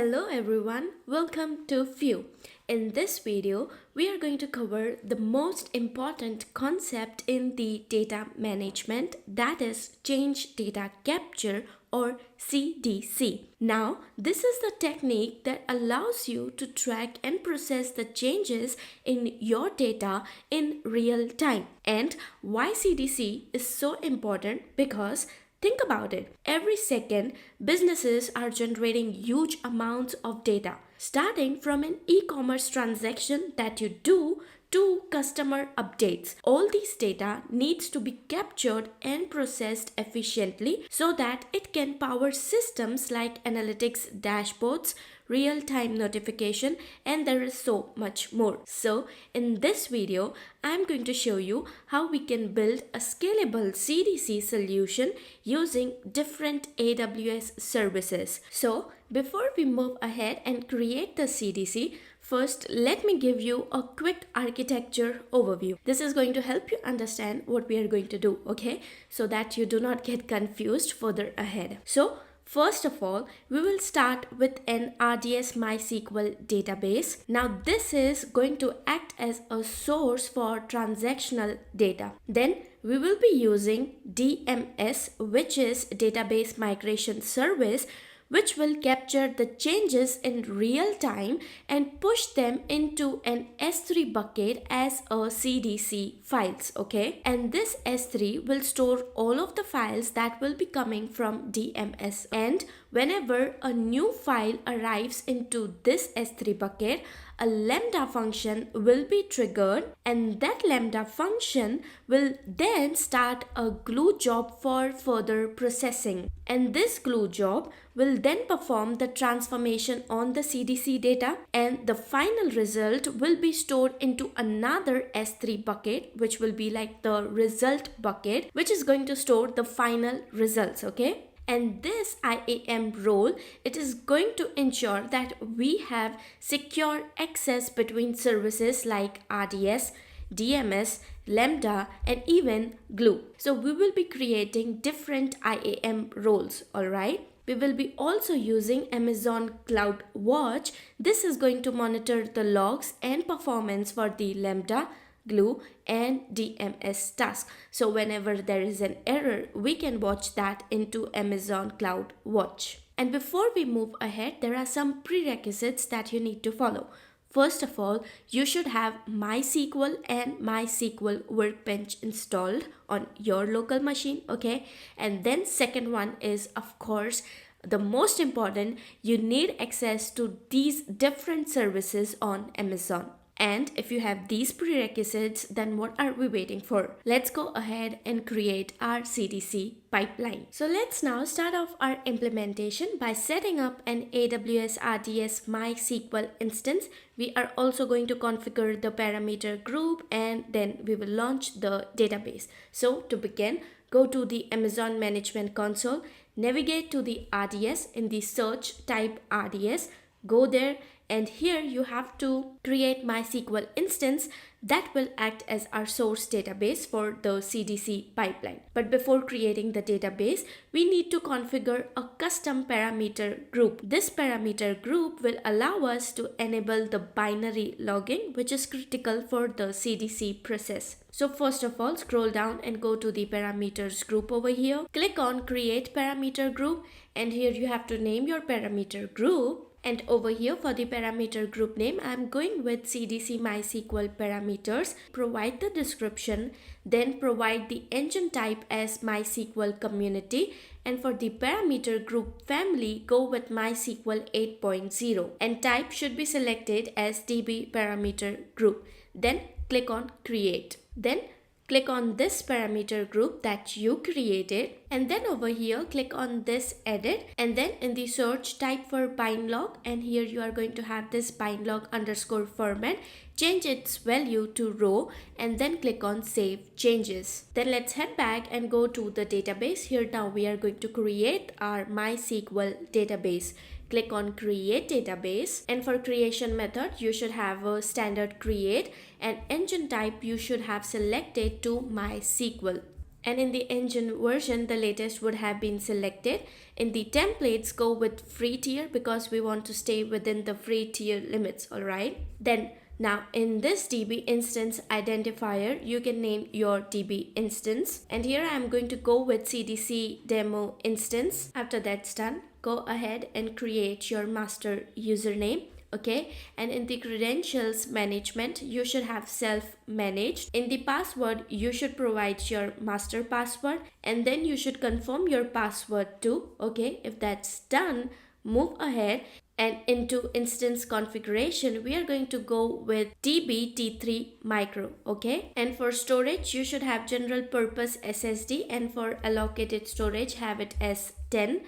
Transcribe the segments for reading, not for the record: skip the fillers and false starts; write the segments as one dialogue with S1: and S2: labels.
S1: Hello everyone, welcome to View. In this video, we are going to cover the most important concept in the data management, that is Change Data Capture or CDC. Now, this is the technique that allows you to track and process the changes in your data in real time. And why CDC is so important? Because think about it. Every second, businesses are generating huge amounts of data, starting from an e-commerce transaction that you do to customer updates. All these data needs to be captured and processed efficiently so that it can power systems like analytics dashboards, real-time notification, and there is so much more. So in this video, I'm going to show you how we can build a scalable CDC solution using different AWS services. So before we move ahead and create the CDC, first let me give you a quick architecture overview. This is going to help you understand what we are going to do, okay? So that you do not get confused further ahead. So first of all, we will start with an RDS MySQL database. Now this is going to act as a source for transactional data. Then we will be using DMS, which is Database Migration Service, which will capture the changes in real time and push them into an S3 bucket as a CDC files, okay? And this S3 will store all of the files that will be coming from DMS. And whenever a new file arrives into this S3 bucket, a Lambda function will be triggered, and that Lambda function will then start a glue job for further processing. And this glue job will then perform the transformation on the CDC data, and the final result will be stored into another S3 bucket, which will be like the result bucket, which is going to store the final results, okay? And this IAM role, it is going to ensure that we have secure access between services like RDS, DMS, Lambda, and even Glue. So we will be creating different IAM roles, alright? We will be also using Amazon Cloud Watch. This is going to monitor the logs and performance for the Lambda, Glue, and DMS task. So whenever there is an error, we can watch that into Amazon Cloud Watch. And before we move ahead, there are some prerequisites that you need to follow. First of all, you should have MySQL and MySQL Workbench installed on your local machine, okay? And then second one is, of course, the most important, you need access to these different services on Amazon. And if you have these prerequisites, then what are we waiting for? Let's go ahead and create our CDC pipeline. So let's now start off our implementation by setting up an AWS RDS MySQL instance. We are also going to configure the parameter group, and then we will launch the database. So to begin, go to the Amazon Management Console, navigate to the RDS, in the search type RDS, go there, and here you have to create MySQL instance that will act as our source database for the CDC pipeline. But before creating the database, we need to configure a custom parameter group. This parameter group will allow us to enable the binary logging, which is critical for the CDC process. So first of all, scroll down and go to the parameters group over here. Click on create parameter group, and here you have to name your parameter group. And over here for the parameter group name, I'm going with CDC MySQL parameters. Provide the description, then provide the engine type as MySQL community. And for the parameter group family, go with MySQL 8.0. And type should be selected as DB parameter group. Then click on create. Then click on this parameter group that you created, and then over here click on this edit, and then in the search type for bindlog, and here you are going to have this bindlog underscore format. Change its value to row, and then click on save changes. Then let's head back and go to the database. Here now we are going to create our MySQL database. Click on create database, and for creation method you should have a standard create, and engine type you should have selected to MySQL. And in the engine version, the latest would have been selected. In the templates, go with free tier because we want to stay within the free tier limits, alright? Then now in this DB instance identifier, you can name your DB instance. And here I am going to go with CDC demo instance. After that's done, go ahead and create your master username. Okay, and in the credentials management you should have self managed. In the password you should provide your master password, and then you should confirm your password too. Okay, if that's done, move ahead, and into instance configuration we are going to go with dbt3 micro. Okay, and for storage you should have general purpose SSD, and for allocated storage have it as 10.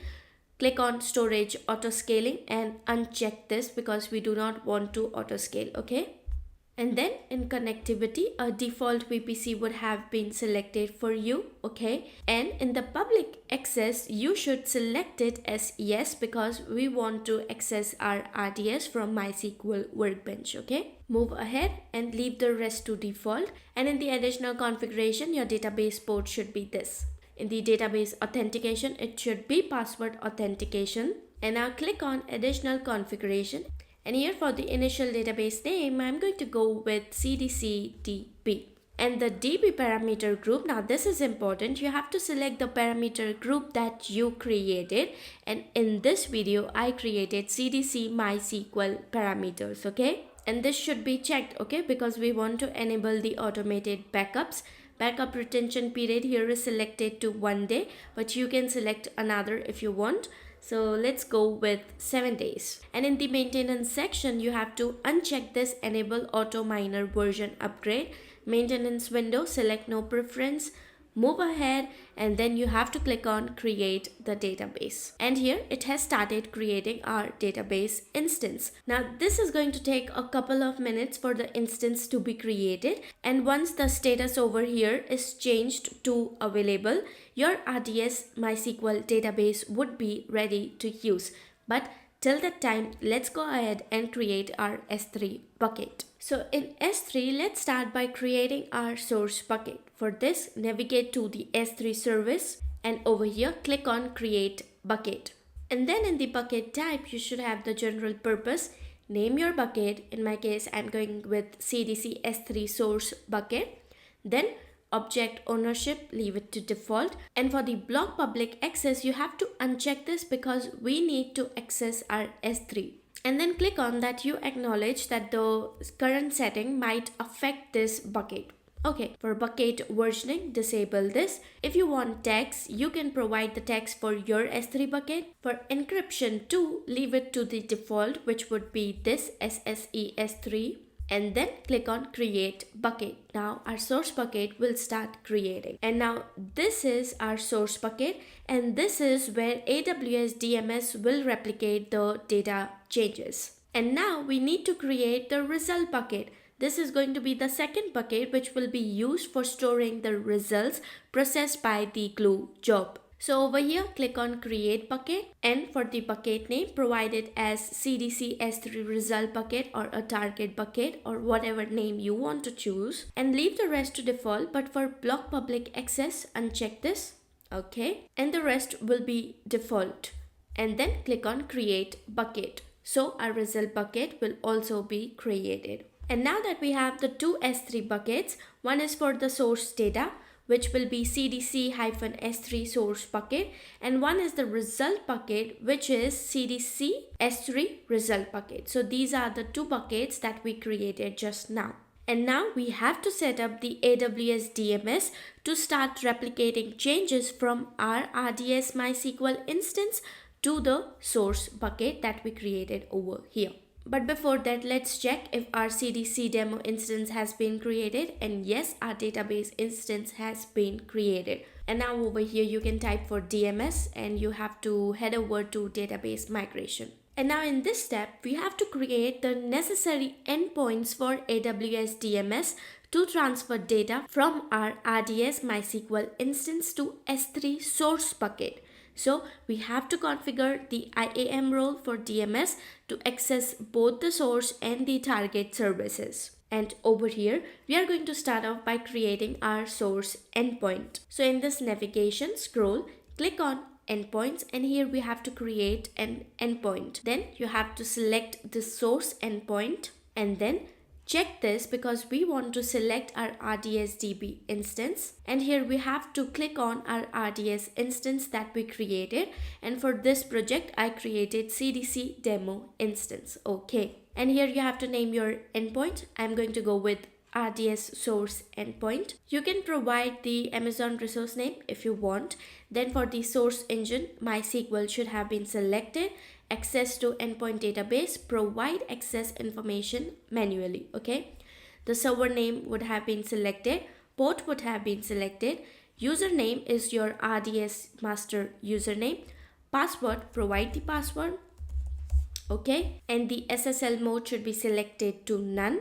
S1: Click on storage auto scaling and uncheck this because we do not want to auto scale. Okay, and then in connectivity a default VPC would have been selected for you. Okay, and in the public access you should select it as yes because we want to access our RDS from MySQL Workbench. Okay, move ahead and leave the rest to default, and in the additional configuration your database port should be this. In the database authentication, it should be password authentication. And now click on additional configuration. And here for the initial database name, I'm going to go with CDCDB. And the DB parameter group, now this is important. You have to select the parameter group that you created. And in this video, I created CDC MySQL parameters, okay? And this should be checked, okay? Because we want to enable the automated backups. Backup retention period here is selected to 1 day, but you can select another if you want. So let's go with 7 days. And in the maintenance section, you have to uncheck this enable auto minor version upgrade. Maintenance window, select no preference, move ahead, and then you have to click on create the database. And here it has started creating our database instance. Now this is going to take a couple of minutes for the instance to be created, and once the status over here is changed to available, your RDS MySQL database would be ready to use. But till that time, let's go ahead and create our S3 bucket. So in S3, let's start by creating our source bucket. For this, navigate to the S3 service, and over here, click on create bucket. And then in the bucket type, you should have the general purpose. Name your bucket. In my case, I'm going with CDC S3 source bucket. Then object ownership, leave it to default. And for the block public access, you have to uncheck this because we need to access our S3. And then click on that you acknowledge that the current setting might affect this bucket. Okay, for bucket versioning, disable this. If you want tags, you can provide the tags for your S3 bucket. For encryption too, leave it to the default, which would be this SSE S3. And then click on create bucket. Now our source bucket will start creating. And now this is our source bucket, and this is where AWS DMS will replicate the data changes. And now we need to create the result bucket. This is going to be the second bucket which will be used for storing the results processed by the glue job. So over here, click on create bucket, and for the bucket name, provide it as CDC S3 result bucket or a target bucket or whatever name you want to choose, and leave the rest to default. But for block public access, uncheck this. Okay, and the rest will be default. And then click on create bucket. So our result bucket will also be created. And now that we have the two S3 buckets, one is for the source data, which will be CDC-S3 source bucket, and one is the result bucket, which is CDC S3 result bucket. So these are the two buckets that we created just now. And now we have to set up the AWS DMS to start replicating changes from our RDS MySQL instance to the source bucket that we created over here. But before that, let's check if our CDC demo instance has been created, and yes, our database instance has been created. And now over here you can type for DMS and you have to head over to database migration. And now in this step, we have to create the necessary endpoints for AWS DMS to transfer data from our RDS MySQL instance to S3 source bucket. So we have to configure the IAM role for DMS to access both the source and the target services. And over here, we are going to start off by creating our source endpoint. So in this navigation, scroll, click on endpoints, and here we have to create an endpoint. Then you have to select the source endpoint and then check this because we want to select our RDS-DB instance, and here we have to click on our RDS instance that we created, and for this project I created CDC demo instance. Okay, and here you have to name your endpoint. I'm going to go with RDS source endpoint. You can provide the Amazon resource name if you want. Then for the source engine, MySQL should have been selected. Access to endpoint database, provide access information manually. Okay, the server name would have been selected, port would have been selected, username is your RDS master username, password, provide the password. Okay, and the SSL mode should be selected to none,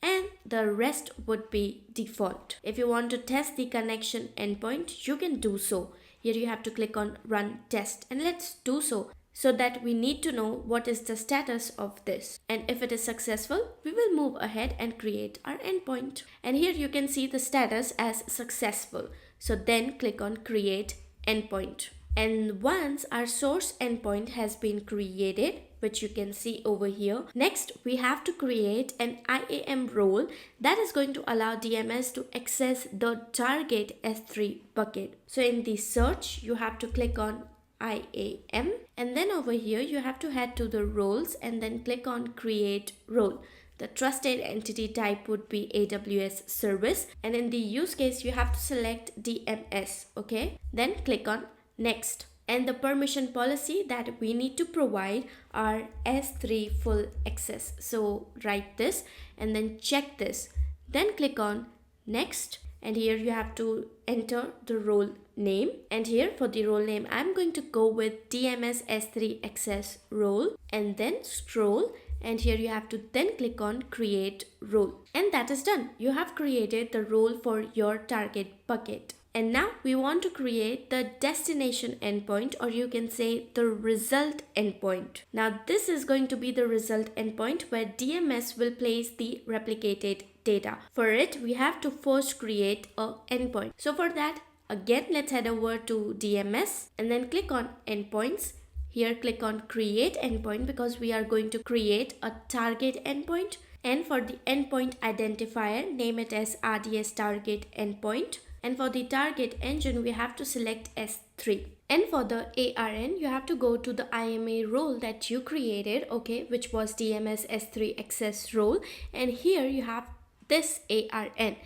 S1: and the rest would be default. If you want to test the connection endpoint, you can do so. Here you have to click on run test, and let's do so that we need to know what is the status of this. And if it is successful, we will move ahead and create our endpoint. And here you can see the status as successful. So then click on create endpoint. And once our source endpoint has been created, which you can see over here, next we have to create an IAM role that is going to allow DMS to access the target S3 bucket. So in the search, you have to click on IAM, and then over here you have to head to the roles and then click on create role. The trusted entity type would be AWS service, and in the use case you have to select DMS. Okay, then click on next, and the permission policy that we need to provide are S3 full access. So write this and then check this, then click on next, and here you have to enter the role name, and here for the role name I'm going to go with DMS S3 access role, and then scroll, and here you have to then click on create role, and that is done. You have created the role for your target bucket. And now we want to create the destination endpoint, or you can say the result endpoint. Now this is going to be the result endpoint where DMS will place the replicated data. For it, we have to first create a endpoint. So for that, again, let's head over to DMS and then click on endpoints. Here click on create endpoint because we are going to create a target endpoint. And for the endpoint identifier, name it as RDS target endpoint. And for the target engine, we have to select S3. And for the ARN, you have to go to the IMA role that you created, okay, which was DMS S3 access role. And here you have this ARN.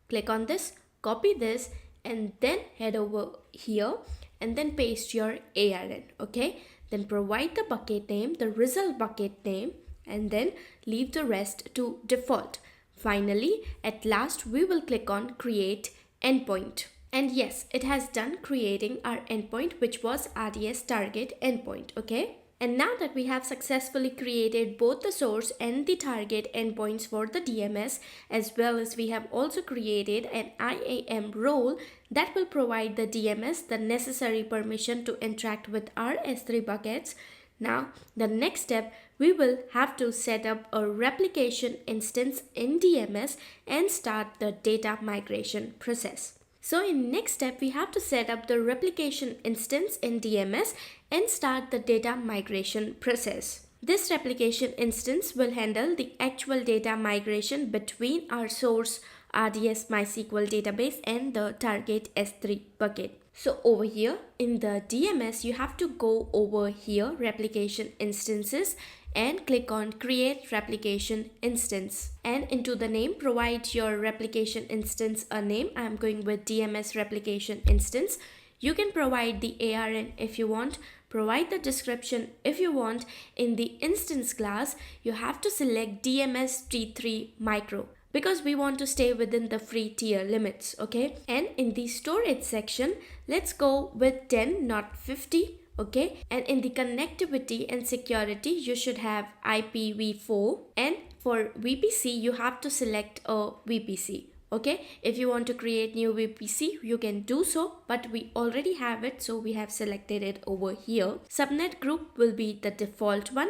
S1: Click on this, copy this, and then head over here and then paste your ARN, okay. Then provide the bucket name, the result bucket name, and then leave the rest to default. Finally, at last, we will click on create endpoint. And yes, it has done creating our endpoint, which was RDS target endpoint, okay. And now that we have successfully created both the source and the target endpoints for the DMS, as well as we have also created an IAM role that will provide the DMS the necessary permission to interact with our S3 buckets. Now, the next step, we will have to set up a replication instance in DMS and start the data migration process. So in next step, we have to set up the replication instance in DMS and start the data migration process. This replication instance will handle the actual data migration between our source RDS MySQL database and the target S3 bucket. So over here in the DMS, you have to go over here, replication instances, and click on create replication instance. And into the name, provide your replication instance a name. I'm going with DMS replication instance. You can provide the ARN if you want. Provide the description if you want. In the instance class, you have to select DMS T3 micro, because we want to stay within the free tier limits, okay. And in the storage section, let's go with 10, not 50, okay. And in the connectivity and security, you should have IPv4, and for VPC you have to select a VPC, okay. If you want to create new VPC, you can do so, but we already have it, so we have selected it over here. Subnet group will be the default one.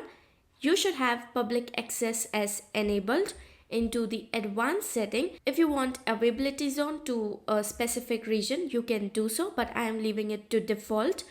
S1: You should have public access as enabled, into the advanced setting. If you want availability zone to a specific region, you can do so, but I am leaving it to default,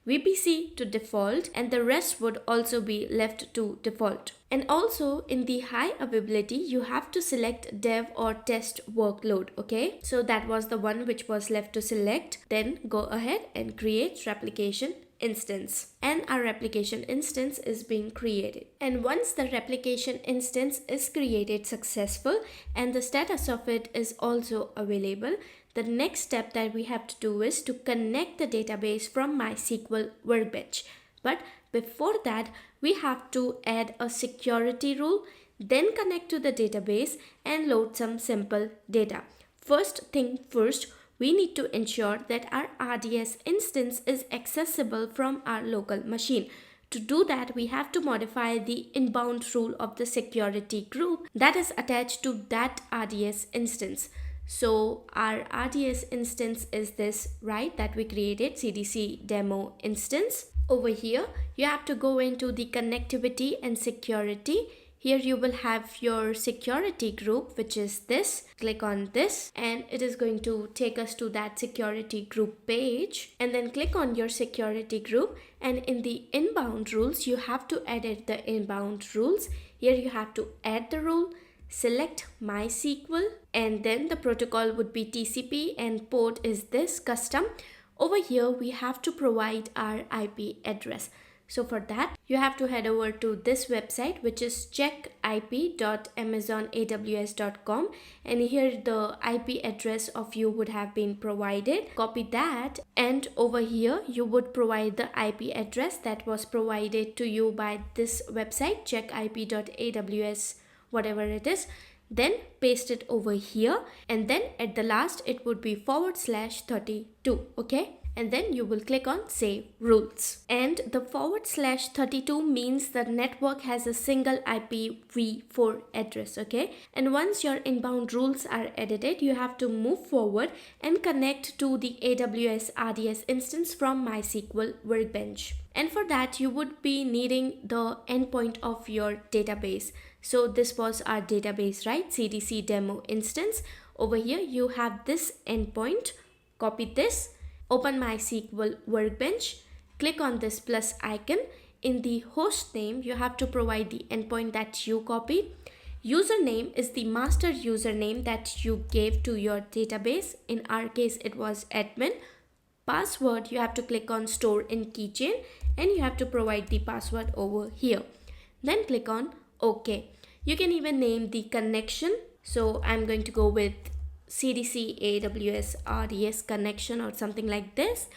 S1: VPC to default, and the rest would also be left to default. And also in the high availability, you have to select dev or test workload, okay? So that was the one which was left to select. Then go ahead and create replication instance, and our replication instance is being created. And once the replication instance is created successful and the status of it is also available, the next step that we have to do is to connect the database from MySQL Workbench. But before that, we have to add a security rule, then connect to the database and load some simple data. First thing first, we need to ensure that our RDS instance is accessible from our local machine. To do that, we have to modify the inbound rule of the security group that is attached to that RDS instance. So our RDS instance is this, right, that we created, CDC demo instance. Over here, you have to go into the connectivity and security. Here you will have your security group, which is this. Click on this and it is going to take us to that security group page. And then click on your security group, and in the inbound rules, you have to edit the inbound rules. Here you have to add the rule, select MySQL, and then the protocol would be TCP and port is this custom. Over here, we have to provide our IP address. So for that, you have to head over to this website, which is checkip.amazonaws.com, and here the IP address of you would have been provided. Copy that, and over here you would provide the IP address that was provided to you by this website, checkip.aws, whatever it is. Then paste it over here, and then at the last it would be /32, okay? And then you will click on save rules. And the /32 means the network has a single IPv4 address, okay? And once your inbound rules are edited, you have to move forward and connect to the AWS RDS instance from MySQL Workbench. And for that, you would be needing the endpoint of your database. So this was our database, right? CDC demo instance. Over here, you have this endpoint. Copy this. Open MySQL Workbench, click on this plus icon. In the host name, you have to provide the endpoint that you copied. Username is the master username that you gave to your database. In our case, it was admin. Password, you have to click on store in keychain, and you have to provide the password over here. Then click on OK. You can even name the connection. So I'm going to go with CDC AWS RDS connection or something like this.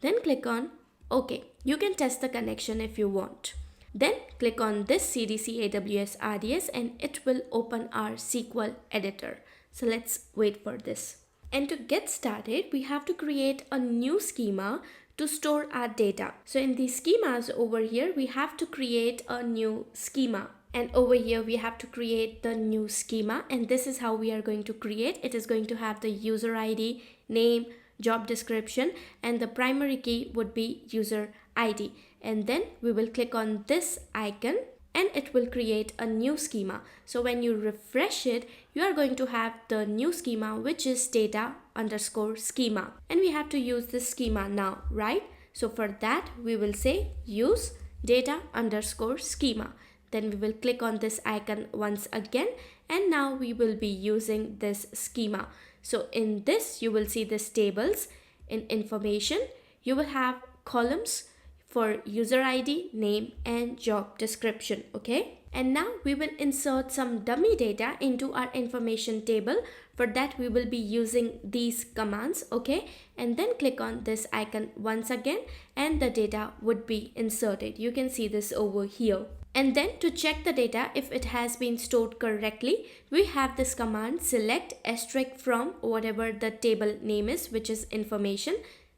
S1: Then click on OK. You can test the connection if you want. Then click on this CDC AWS RDS and it will open our SQL editor. So let's wait for this. And to get started, we have to create a new schema to store our data. So in the schemas over here, we have to create a new schema. And over here, we have to create the new schema. And this is how we are going to create. It is going to have the user ID, name, job description, and the primary key would be user ID. And then we will click on this icon and it will create a new schema. So when you refresh it, you are going to have the new schema, which is data_schema. And we have to use this schema now, right? So for that, we will say use data_schema. Then we will click on this icon once again, and now we will be using this schema. So in this, you will see this tables. In information, you will have columns for user ID, name, and job description, okay? And now we will insert some dummy data into our information table. For that, we will be using these commands, okay? And then click on this icon once again, and the data would be inserted. You can see this over here. And then to check the data if it has been stored correctly, we have this command select * from whatever the table name is, which is information.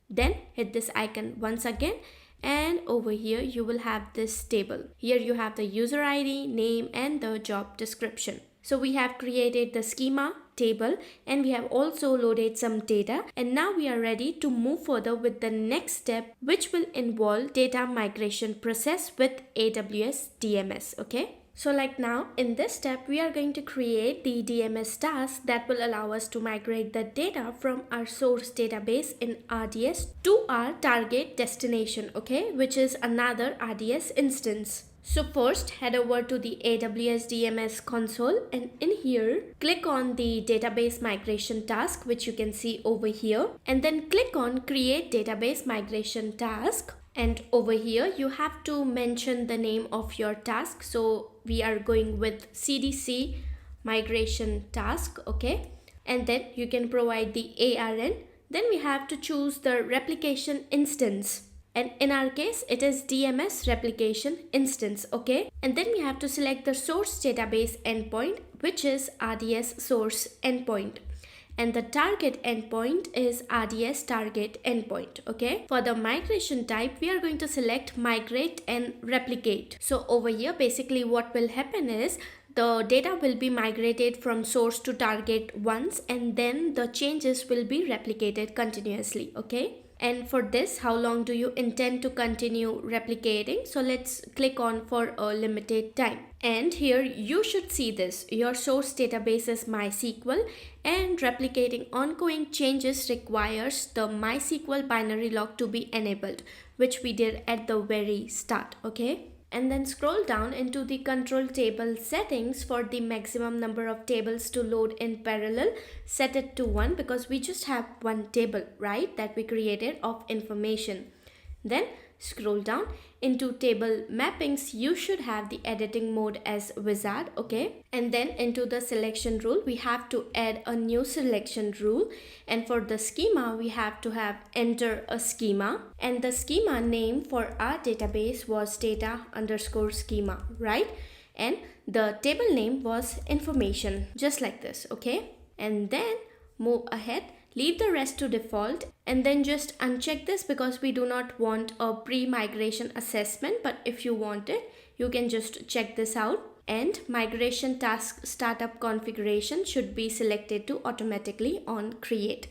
S1: Then hit this icon once again, and over here you will have this table. Here you have the user ID, name, and the job description. So we have created the schema table and we have also loaded some data, and now we are ready to move further with the next step, which will involve data migration process with AWS DMS, okay? So like now in this step, we are going to create the DMS task that will allow us to migrate the data from our source database in RDS to our target destination, okay, which is another RDS instance. So first head over to the AWS DMS console, and in here click on the database migration task, which you can see over here, and then click on create database migration task. And over here you have to mention the name of your task. So we are going with CDC migration task, okay, and then you can provide the ARN. Then we have to choose the replication instance, and in our case it is DMS replication instance, okay, and then we have to select the source database endpoint, which is RDS source endpoint, and the target endpoint is RDS target endpoint, okay. For the migration type, we are going to select migrate and replicate. So over here basically what will happen is the data will be migrated from source to target once, and then the changes will be replicated continuously, okay. And for this, how long do you intend to continue replicating? So let's click on for a limited time. And here you should see this. Your source database is MySQL, and replicating ongoing changes requires the MySQL binary log to be enabled, which we did at the very start, okay? And then scroll down into the control table settings. For the maximum number of tables to load in parallel, set it to 1, because we just have one table, right, that we created of information. Then scroll down into table mappings. You should have the editing mode as wizard, okay, and then into the selection rule we have to add a new selection rule, and for the schema we have to have enter a schema, and the schema name for our database was data underscore schema, right, and the table name was information, just like this, okay. And then move ahead, leave the rest to default, and then just uncheck this because we do not want a pre-migration assessment, but if you want it, you can just check this out. And migration task startup configuration should be selected to automatically on create.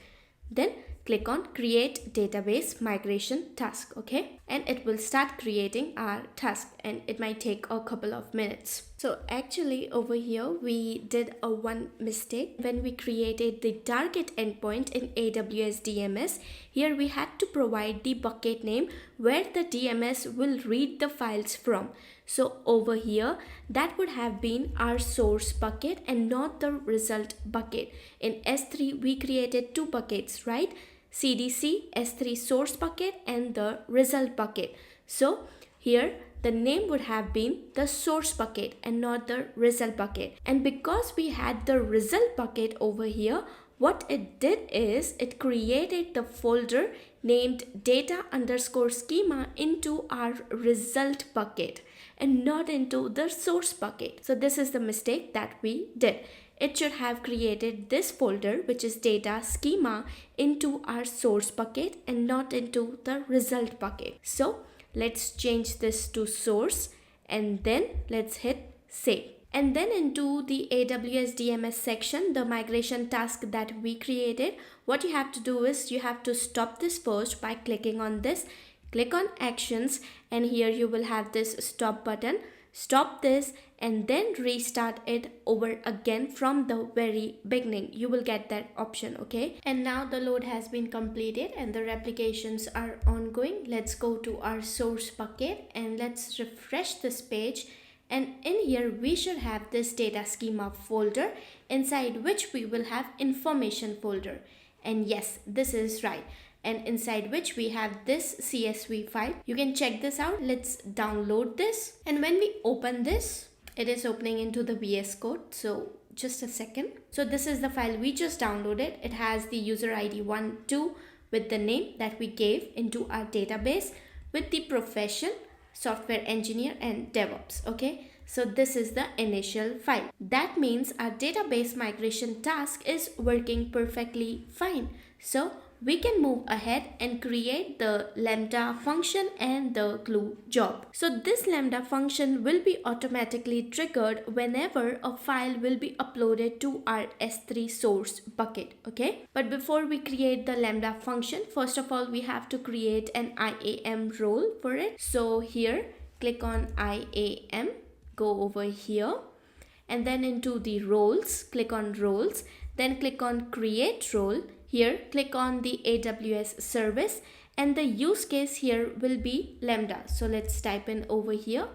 S1: Then click on create database migration task, okay, and it will start creating our task, and it might take a couple of minutes. So actually over here we did a one mistake when we created the target endpoint in AWS DMS. Here we had to provide the bucket name where the DMS will read the files from. So over here that would have been our source bucket and not the result bucket. In S3 we created two buckets, right? CDC S3 source bucket and the result bucket. So here the name would have been the source bucket and not the result bucket. And because we had the result bucket over here, what it did is it created the folder named data underscore schema into our result bucket and not into the source bucket. So this is the mistake that we did. It should have created this folder, which is data schema, into our source bucket and not into the result bucket. So let's change this to source, and then let's hit save. And then into the AWS DMS section, the migration task that we created, what you have to do is you have to stop this first by clicking on this. Click on actions, and here you will have this stop button. Stop this and then restart it over again from the very beginning. You will get that option, okay. And now the load has been completed and the replications are ongoing. Let's go to our source bucket and let's refresh this page. And in here we should have this data schema folder, inside which we will have information folder. And yes, this is right. And inside which we have this CSV file. You can check this out. Let's download this. And when we open this, it is opening into the VS Code. So just a second. So this is the file we just downloaded. It has the user ID 1, 2 with the name that we gave into our database with the profession, software engineer and DevOps. Okay. So this is the initial file. That means our database migration task is working perfectly fine. So we can move ahead and create the Lambda function and the glue job. So this Lambda function will be automatically triggered whenever a file will be uploaded to our S3 source bucket, okay? But before we create the Lambda function, first of all, we have to create an IAM role for it. So here, click on IAM, go over here and then into the roles, click on roles, then click on create role. Here click on the AWS service and the use case here will be Lambda. So let's type in over here,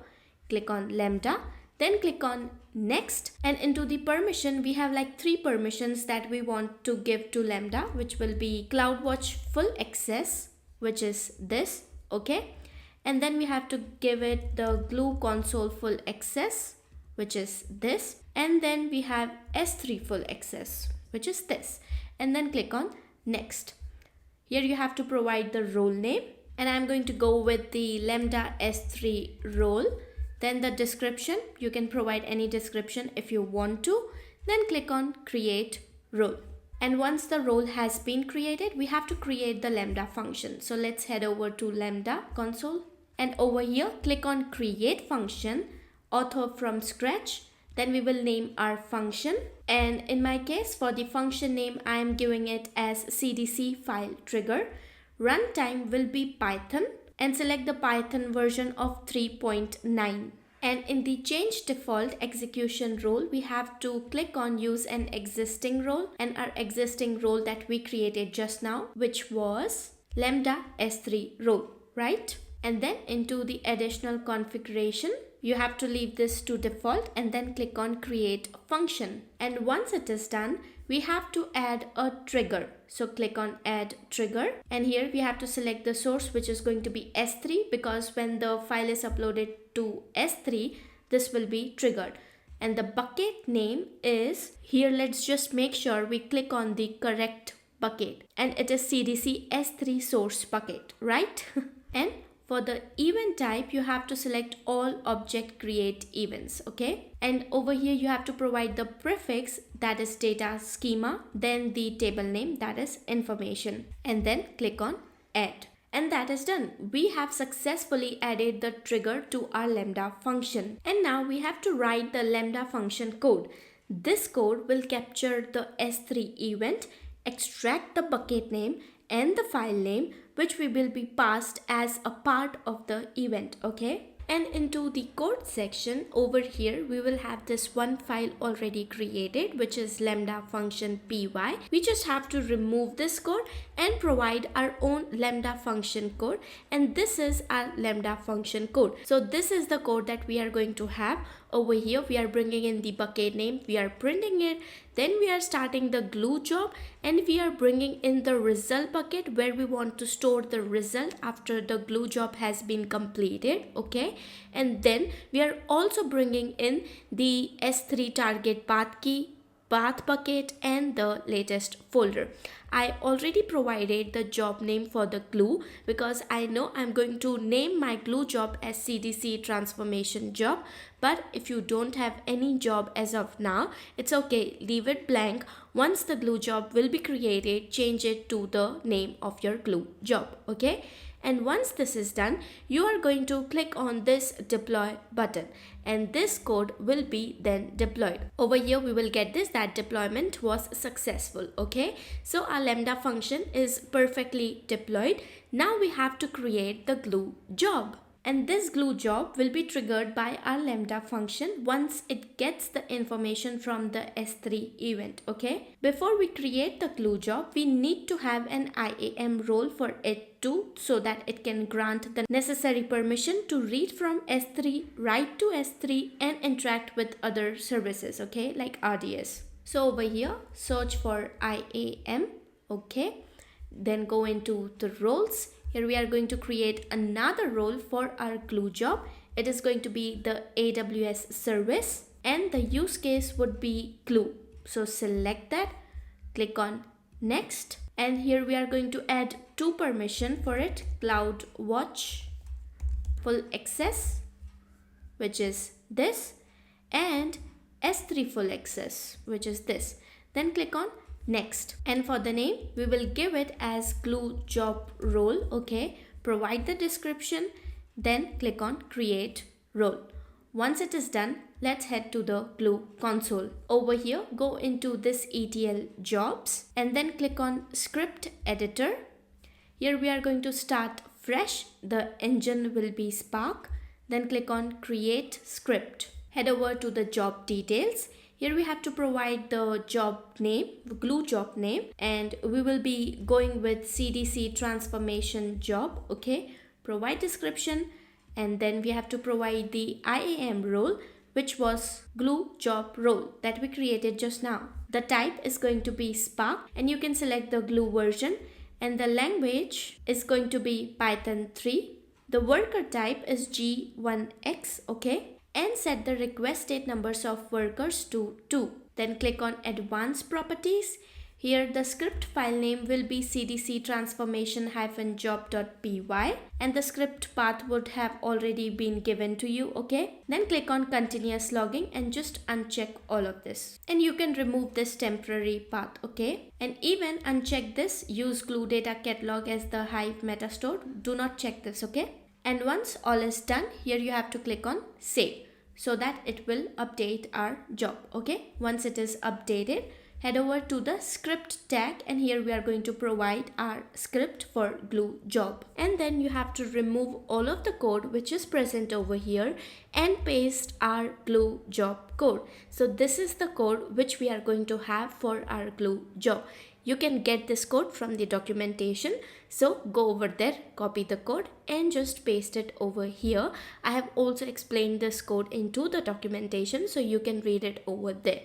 S1: click on Lambda, then click on next, and into the permission we have like 3 permissions that we want to give to Lambda, which will be CloudWatch full access, which is this, okay, and then we have to give it the Glue console full access, which is this, and then we have S3 full access, which is this, and then click on next. Here you have to provide the role name, and I'm going to go with the Lambda S3 role. Then the description, you can provide any description if you want to. Then click on create role. And once the role has been created, we have to create the Lambda function. So let's head over to Lambda console, and over here click on create function, author from scratch. Then we will name our function, and in my case for the function name I am giving it as CDC file trigger. Runtime will be Python, and select the Python version of 3.9. And in the change default execution role, we have to click on use an existing role, and our existing role that we created just now, which was Lambda S3 role, right? And then into the additional configuration, you have to leave this to default and then click on create function. And once it is done, we have to add a trigger. So click on add trigger, and here we have to select the source, which is going to be S3, because when the file is uploaded to S3, this will be triggered. And the bucket name is, here let's just make sure we click on the correct bucket, and it is CDC S3 source bucket, right? And for the event type, you have to select all object create events, okay? And over here you have to provide the prefix, that is data schema, then the table name, that is information, and then click on add. And that is done. We have successfully added the trigger to our Lambda function. And now we have to write the Lambda function code. This code will capture the S3 event, extract the bucket name and the file name, which we will be passed as a part of the event, okay? And into the code section over here, we will have this one file already created, which is Lambda function py. We just have to remove this code and provide our own Lambda function code. And this is our Lambda function code. So this is the code that we are going to have. Over here, we are bringing in the bucket name, we are printing it, then we are starting the glue job, and we are bringing in the result bucket where we want to store the result after the glue job has been completed, okay? And then we are also bringing in the S3 target path key, path bucket, and the latest folder. I already provided the job name for the glue because I know I'm going to name my glue job as CDC transformation job. But if you don't have any job as of now, it's okay, leave it blank. Once the glue job will be created, change it to the name of your glue job, okay? And once this is done, you are going to click on this deploy button, and this code will be then deployed. Over here we will get this, that deployment was successful, okay? So our Lambda function is perfectly deployed. Now we have to create the glue job. And this glue job will be triggered by our Lambda function once it gets the information from the S3 event, okay? Before we create the glue job, we need to have an IAM role for it too, so that it can grant the necessary permission to read from S3, write to S3, and interact with other services, okay, like RDS. So over here, search for IAM, okay? Then go into the roles. Here we are going to create another role for our glue job. It is going to be the AWS service, and the use case would be glue. So select that, click on next, and here we are going to add 2 permissions for it, CloudWatch full access, which is this, and S3 full access, which is this. Then click on next, and for the name we will give it as glue job role, okay? Provide the description, then click on create role. Once it is done, let's head to the glue console. Over here, go into this ETL jobs and then click on script editor. Here we are going to start fresh. The engine will be Spark. Then click on create script. head over to the job details. Here we have to provide the job name, the glue job name, and we will be going with CDC transformation job. Okay, provide description, and then we have to provide the IAM role, which was glue job role that we created just now. The type is going to be Spark, and you can select the glue version, and the language is going to be Python 3. The worker type is G1X, okay, and set the request state numbers of workers to 2. Then click on advanced properties. Here the script file name will be cdc transformation-job.py, and the script path would have already been given to you, okay? Then click on continuous logging and just uncheck all of this. And you can remove this temporary path, okay? And even uncheck this use glue data catalog as the Hive meta store. Do not check this, okay? And once all is done, here you have to click on save so that it will update our job, okay? Once it is updated, head over to the script tag, and here we are going to provide our script for glue job. And then you have to remove all of the code which is present over here and paste our glue job code. So this is the code which we are going to have for our glue job. You can get this code from the documentation. So go over there, copy the code and just paste it over here. I have also explained this code into the documentation, so you can read it over there.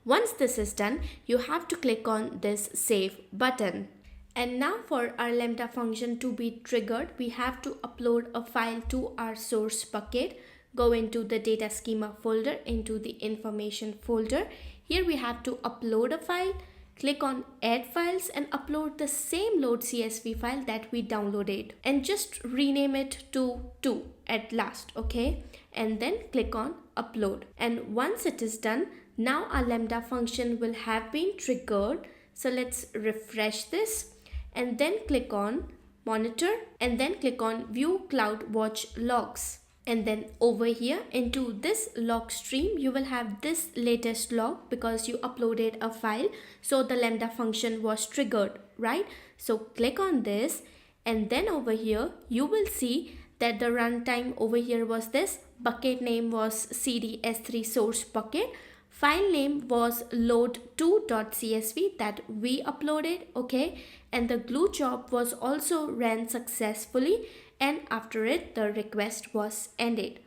S1: Once this is done, you have to click on this save button. And now for our Lambda function to be triggered, we have to upload a file to our source bucket. Go into the data schema folder, into the information folder. Here we have to upload a file. Click on add files and upload the same load CSV file that we downloaded, and just rename it to 2 at last, okay? And then click on upload. And once it is done, now our Lambda function will have been triggered. So let's refresh this and then click on monitor, and then click on view CloudWatch logs. And then over here into this log stream, you will have this latest log because you uploaded a file. So the Lambda function was triggered, right? So click on this, and then over here, you will see that the runtime over here was this. Bucket name was CD S3 source bucket. File name was load2.csv that we uploaded, okay? And the glue job was also ran successfully, and after it the request was ended,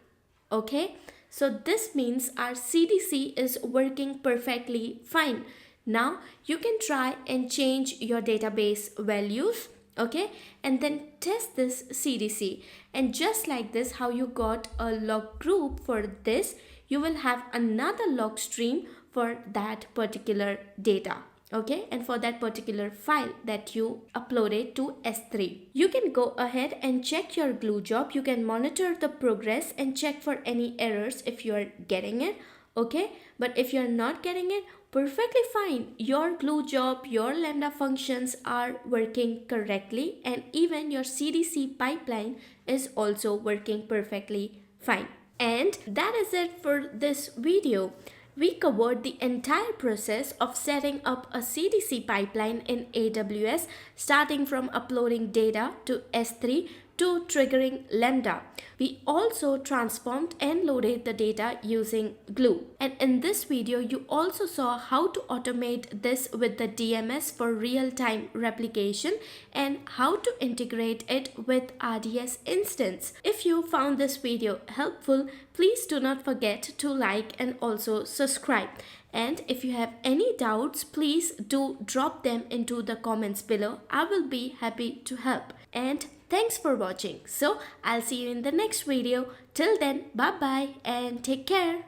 S1: okay? So this means our CDC is working perfectly fine. Now you can try and change your database values, okay, and then test this CDC. And just like this, how you got a log group for this, you will have another log stream for that particular data, okay, and for that particular file that you uploaded to S3. You can go ahead and check your glue job. You can monitor the progress and check for any errors if you are getting it, okay? But if you're not getting it, perfectly fine. Your glue job, your Lambda functions are working correctly, and even your CDC pipeline is also working perfectly fine. And that is it for this video. We covered the entire process of setting up a CDC pipeline in AWS, starting from uploading data to S3 to triggering Lambda. We also transformed and loaded the data using Glue. And in this video, you also saw how to automate this with the DMS for real-time replication and how to integrate it with RDS instance. If you found this video helpful, please do not forget to like and also subscribe. And if you have any doubts, please do drop them into the comments below. I will be happy to help. And thanks for watching. So I'll see you in the next video. Till then, bye bye and take care.